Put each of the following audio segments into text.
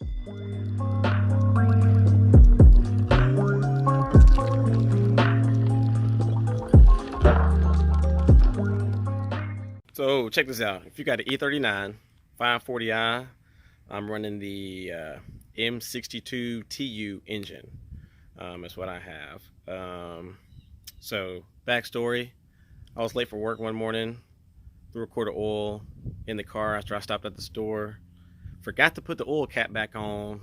So check this out. If you got an E39 540i, I'm running the M62 TU engine. That's what I have. So backstory, I was late for work one morning, threw a quart of oil in the car after I stopped at the store, forgot to put the oil cap back on,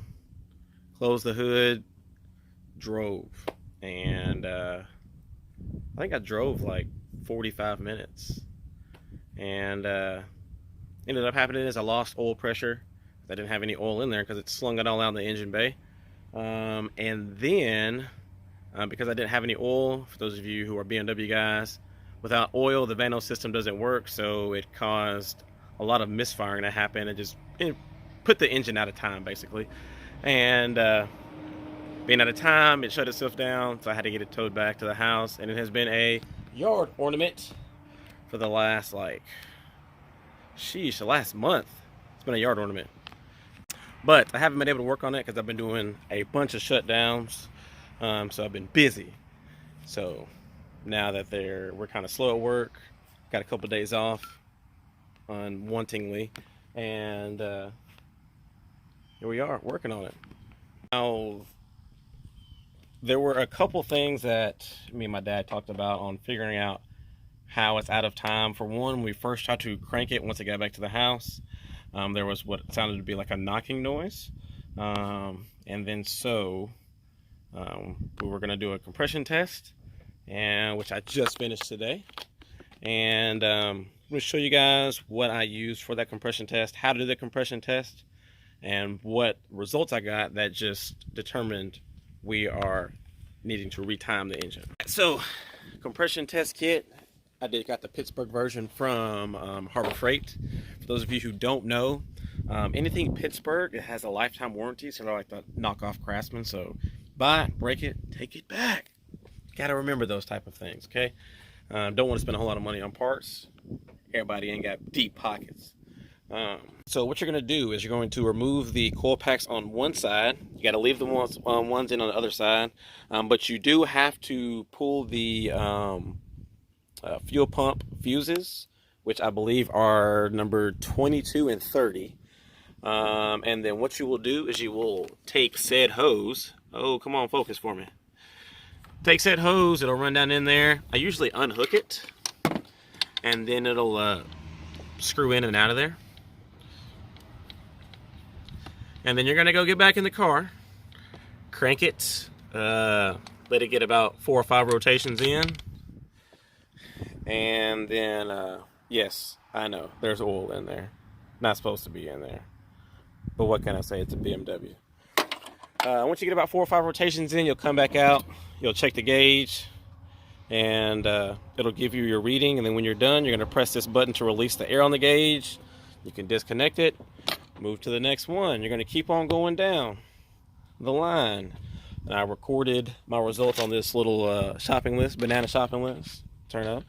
closed the hood, drove, and I think I drove like 45 minutes. And ended up happening is I lost oil pressure. I didn't have any oil in there because it slung it all out in the engine bay. And then because I didn't have any oil, for those of you who are BMW guys, without oil the diagnose system doesn't work, so it caused a lot of misfiring to happen and just put the engine out of time basically. And being out of time, it shut itself down, so I had to get it towed back to the house, and it has been a yard ornament for the last the last month. It's been a yard ornament, but I haven't been able to work on it because I've been doing a bunch of shutdowns. So I've been busy. So now that we're kind of slow at work, got a couple of days off unwantingly, and here we are working on it. Now, there were a couple things that me and my dad talked about on figuring out how it's out of time. For one, we first tried to crank it once it got back to the house. There was what sounded to be like a knocking noise. And then we were going to do a compression test, which I just finished today. And I'm going to show you guys what I used for that compression test, how to do the compression test, and what results I got that just determined we are needing to retime the engine. So, compression test kit. I got the Pittsburgh version from Harbor Freight. For those of you who don't know, anything Pittsburgh, it has a lifetime warranty, so they're like the knockoff Craftsman. So buy it, break it, take it back. Gotta remember those type of things, okay? Don't want to spend a whole lot of money on parts. Everybody ain't got deep pockets. So what you're going to do is you're going to remove the coil packs on one side. You got to leave the ones in on the other side. But you do have to pull the fuel pump fuses, which I believe are number 22 and 30. And then what you will do is you will take said hose. Oh, come on, focus for me. Take said hose, it'll run down in there. I usually unhook it, and then it'll screw in and out of there. And then you're gonna go get back in the car, crank it, let it get about 4 or 5 rotations in. And then, yes, I know, there's oil in there. Not supposed to be in there. But what can I say? It's a BMW. Once you get about 4 or 5 rotations in, you'll come back out. You'll check the gauge. And it'll give you your reading. And then when you're done, you're going to press this button to release the air on the gauge. You can disconnect it. Move to the next one. You're going to keep on going down the line. And I recorded my results on this little shopping list, banana shopping list. Turn up.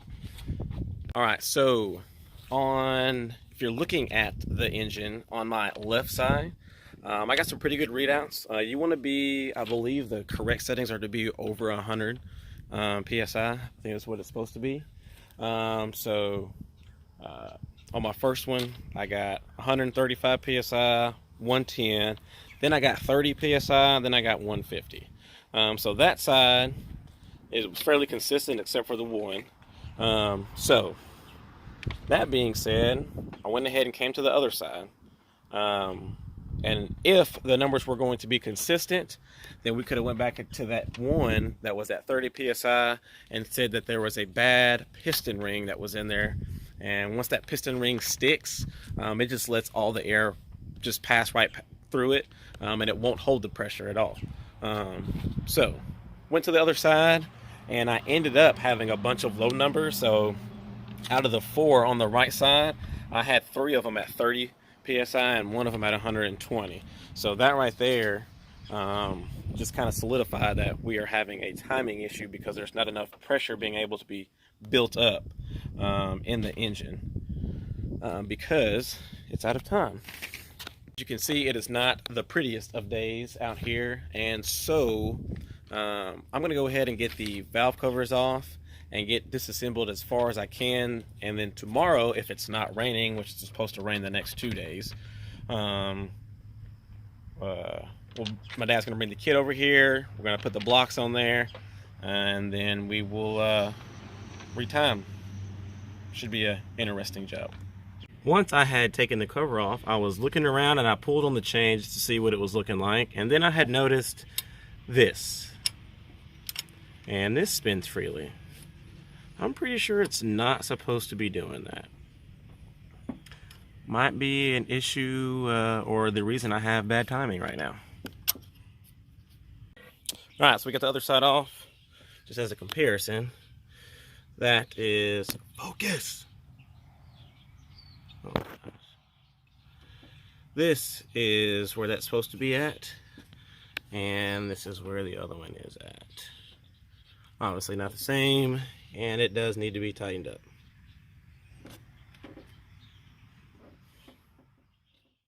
Alright, so if you're looking at the engine on my left side, I got some pretty good readouts. You want to be, I believe the correct settings are to be over 100 PSI. I think that's what it's supposed to be. On my first one, I got 135 PSI, 110, then I got 30 PSI, then I got 150. So that side is fairly consistent except for the one. So that being said, I went ahead and came to the other side. And if the numbers were going to be consistent, then we could have went back to that one that was at 30 PSI and said that there was a bad piston ring that was in there. And once that piston ring sticks, it just lets all the air just pass right through it, and it won't hold the pressure at all. So went to the other side, and I ended up having a bunch of low numbers. So out of the 4 on the right side, I had 3 of them at 30 PSI and 1 of them at 120. So that right there just kind of solidified that we are having a timing issue because there's not enough pressure being able to be built up in the engine because it's out of time. You can see it is not the prettiest of days out here, and so I'm going to go ahead and get the valve covers off and get disassembled as far as I can, and then tomorrow, if it's not raining, which is supposed to rain the next 2 days, well, my dad's going to bring the kit over here. We're going to put the blocks on there, and then we will retime. Should be an interesting job. Once I had taken the cover off, I was looking around and I pulled on the chain just to see what it was looking like, and then I had noticed this, and this spins freely. I'm pretty sure it's not supposed to be doing that. Might be an issue or the reason I have bad timing right now. Alright, so we got the other side off. Just as a comparison, that is focus. Oh, this is where that's supposed to be at, and this is where the other one is at. Obviously not the same, and it does need to be tightened up.